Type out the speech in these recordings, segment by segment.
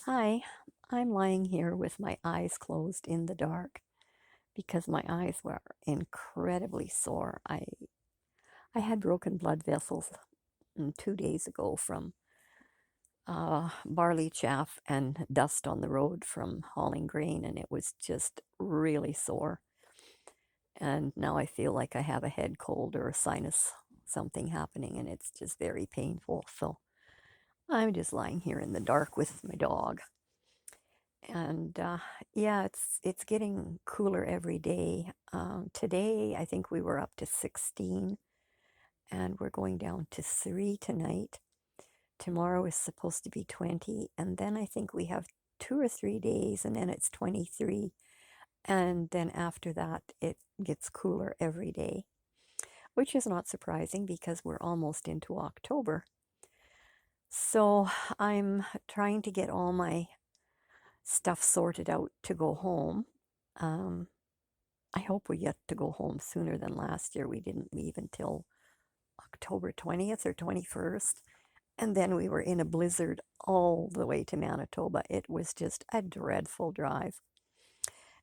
Hi, I'm lying here with my eyes closed in the dark because my eyes were incredibly sore. I had broken blood vessels 2 days ago from barley chaff and dust on the road from hauling grain, and it was just really sore. And now I feel like I have a head cold or a sinus something happening, and it's just very painful. So I'm just lying here in the dark with my dog. And yeah, it's getting cooler every day. Today, I think we were up to 16, and we're going down to 3 tonight. Tomorrow is supposed to be 20, and then I think we have 2 or 3 days, and then it's 23. And then after that, it gets cooler every day, which is not surprising because we're almost into October. So I'm trying to get all my stuff sorted out to go home. Um, I hope we get to go home sooner than last year. We didn't leave until October 20th or 21st. And then we were in a blizzard all the way to Manitoba. It was just a dreadful drive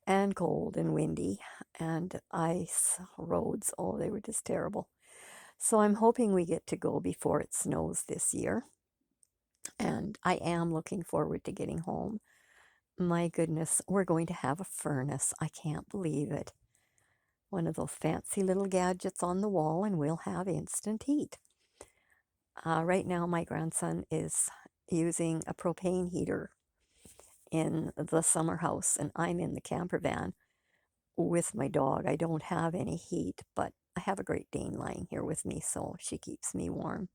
and cold and windy and ice roads. Oh, they were just terrible. So I'm hoping we get to go before it snows this year. And I am looking forward to getting home. My goodness, we're going to have a furnace. I can't believe it. One of those fancy little gadgets on the wall, and we'll have instant heat. Right now, my grandson is using a propane heater in the summer house, and I'm in the camper van with my dog. I don't have any heat, but I have a Great Dane lying here with me, so she keeps me warm.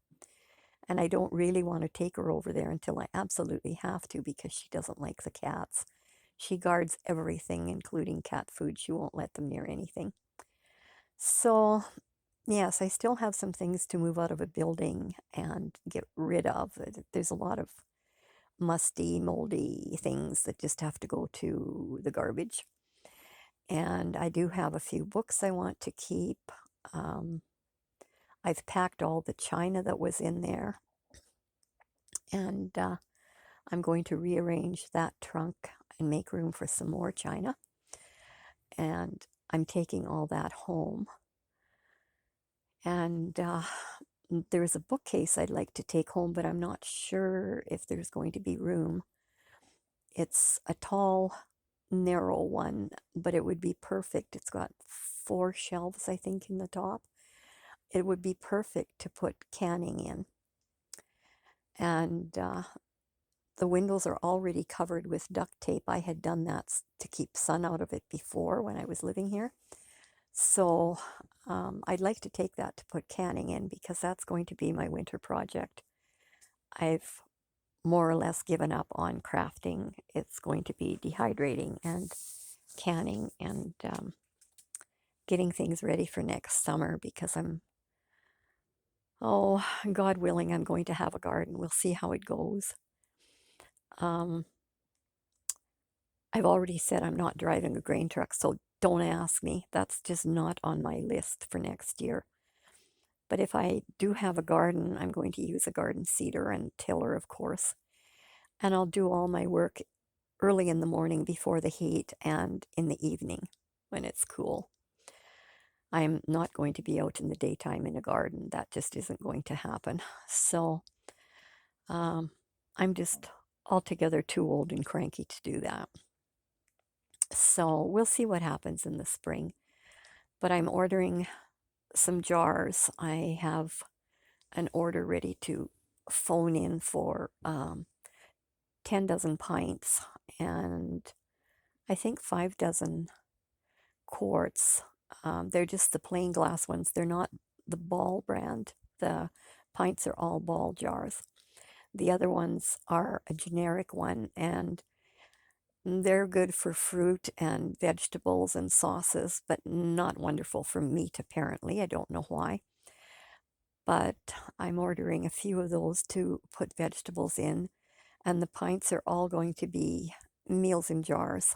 And I don't really want to take her over there until I absolutely have to because she doesn't like the cats. She guards everything, including cat food. She won't let them near anything. So yes, I still have some things to move out of a building and get rid of. There's a lot of musty, moldy things that just have to go to the garbage. And I do have a few books I want to keep. Um, I've packed all the china that was in there, and I'm going to rearrange that trunk and make room for some more china. And I'm taking all that home. And there's a bookcase I'd like to take home, but I'm not sure if there's going to be room. It's a tall, narrow one, but it would be perfect. It's got 4 shelves, I think, in the top. It would be perfect to put canning in. And the windows are already covered with duct tape. I had done that to keep sun out of it before when I was living here. So I'd like to take that to put canning in because that's going to be my winter project. I've more or less given up on crafting. It's going to be dehydrating and canning and getting things ready for next summer because oh, God willing, I'm going to have a garden. We'll see how it goes. Um, I've already said I'm not driving a grain truck, so don't ask me. That's just not on my list for next year. But if I do have a garden, I'm going to use a garden seeder and tiller, of course. And I'll do all my work early in the morning before the heat and in the evening when it's cool. I'm not going to be out in the daytime in a garden. That just isn't going to happen. So I'm just altogether too old and cranky to do that. So we'll see what happens in the spring. But I'm ordering some jars. I have an order ready to phone in for 10 dozen pints and I think 5 dozen quarts. They're just the plain glass ones. They're not the Ball brand. The pints are all Ball jars. The other ones are a generic one, and they're good for fruit and vegetables and sauces, but not wonderful for meat, apparently. I don't know why. But I'm ordering a few of those to put vegetables in, and the pints are all going to be meals in jars.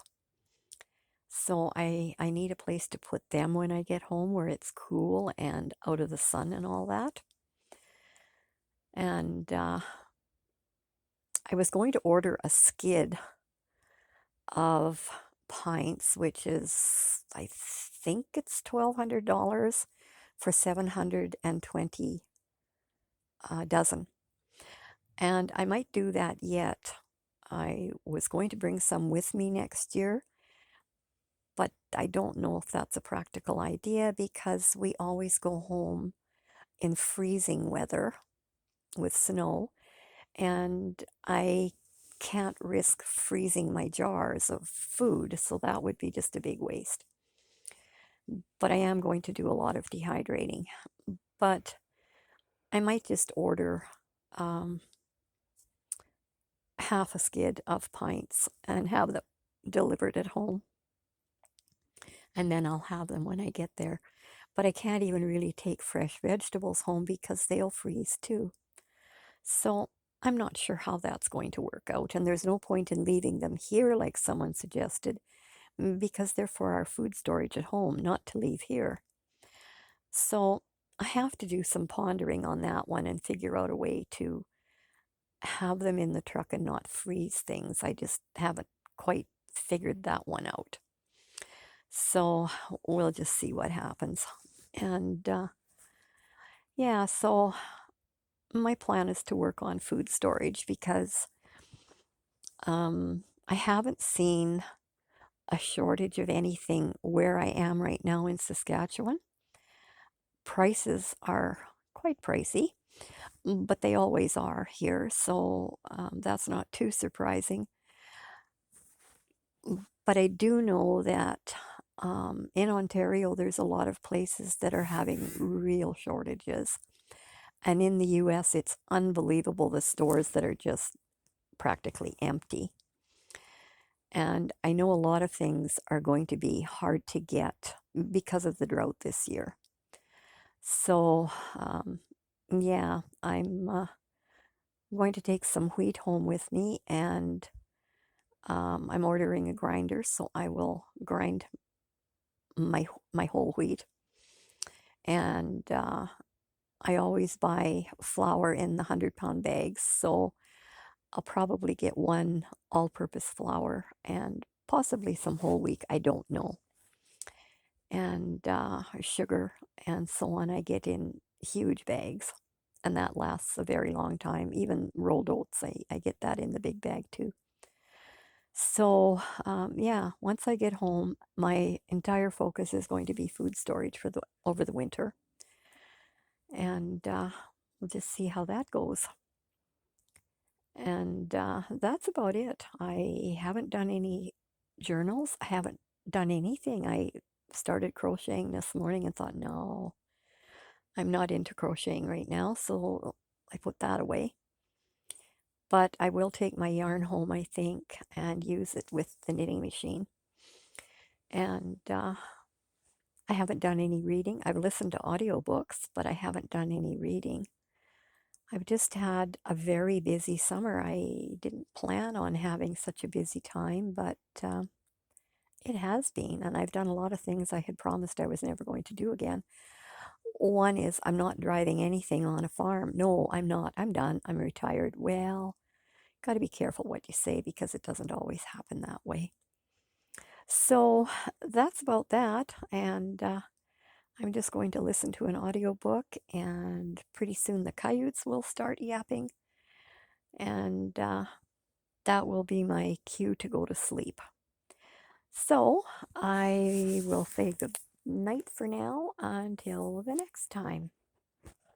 So I need a place to put them when I get home where it's cool and out of the sun and all that. And I was going to order a skid of pints, which is, I think it's $1,200 for 720 dozen. And I might do that yet. I was going to bring some with me next year, but I don't know if that's a practical idea because we always go home in freezing weather with snow, and I can't risk freezing my jars of food, so that would be just a big waste. But I am going to do a lot of dehydrating. But I might just order um, half a skid of pints and have them delivered at home, and then I'll have them when I get there. But I can't even really take fresh vegetables home because they'll freeze too. So I'm not sure how that's going to work out, and there's no point in leaving them here like someone suggested, because they're for our food storage at home, not to leave here. So I have to do some pondering on that one and figure out a way to have them in the truck and not freeze things. I just haven't quite figured that one out. So we'll just see what happens. And yeah, so my plan is to work on food storage because I haven't seen a shortage of anything where I am right now in Saskatchewan. Prices are quite pricey, but they always are here, so that's not too surprising. But I do know that in Ontario, there's a lot of places that are having real shortages. And in the US, it's unbelievable the stores that are just practically empty. And I know a lot of things are going to be hard to get because of the drought this year. So, yeah, I'm going to take some wheat home with me, and I'm ordering a grinder, so I will grind my whole wheat. And I always buy flour in the 100-pound bags, so I'll probably get one all-purpose flour and possibly some whole wheat. I don't know. And sugar and so on, I get in huge bags, and that lasts a very long time. Even rolled oats, I get that in the big bag too. So, yeah, once I get home, my entire focus is going to be food storage for the over the winter, and we'll just see how that goes. And that's about it. I haven't done any journals. I haven't done anything. I started crocheting this morning and thought, no, I'm not into crocheting right now, so I put that away. But I will take my yarn home, I think, and use it with the knitting machine. And I haven't done any reading. I've listened to audiobooks, but I haven't done any reading. I've just had a very busy summer. I didn't plan on having such a busy time, but it has been, and I've done a lot of things I had promised I was never going to do again. One is I'm not driving anything on a farm. No, I'm not. I'm done. I'm retired. Well, got to be careful what you say because it doesn't always happen that way. So that's about that, and I'm just going to listen to an audiobook, and pretty soon the coyotes will start yapping, and that will be my cue to go to sleep. So I will say good night for now until the next time.